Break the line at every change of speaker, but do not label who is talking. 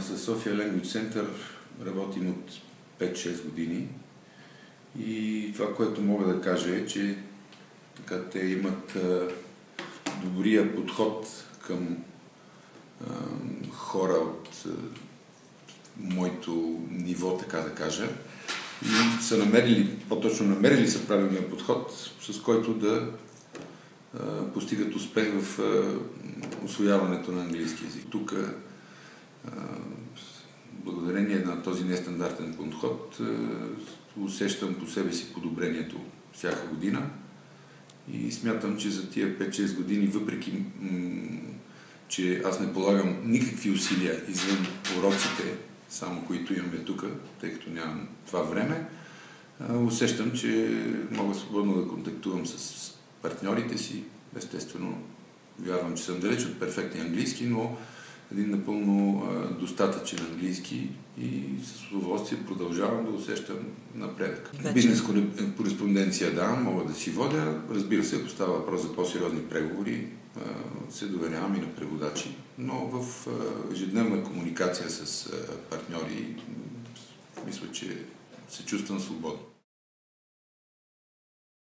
С София Language Center работим от 5-6 години и това, което мога да кажа е, че така, те имат добрия подход към хора от моето ниво, така да кажа, и са намерили, по-точно намерили са правилния подход, с който да постигат успех в усвояването на английски език. Тук, благодарение на този нестандартен подход, усещам по себе си подобрението всяка година и смятам, че за тия 5-6 години, въпреки че аз не полагам никакви усилия извън уроците, само които имаме тук, тъй като нямам това време, усещам, че мога свободно да контактувам с партньорите си. Естествено, вярвам, че съм далеч от перфектния английски, но един напълно достатъчен английски и с удоволствие продължавам да усещам напредък. Бизнес кореспонденция, да, мога да си водя. Разбира се, ако става въпрос за по-сериозни преговори, се доверявам и на преводачи, но в ежедневна комуникация с партньори мисля, че се чувствам свободно.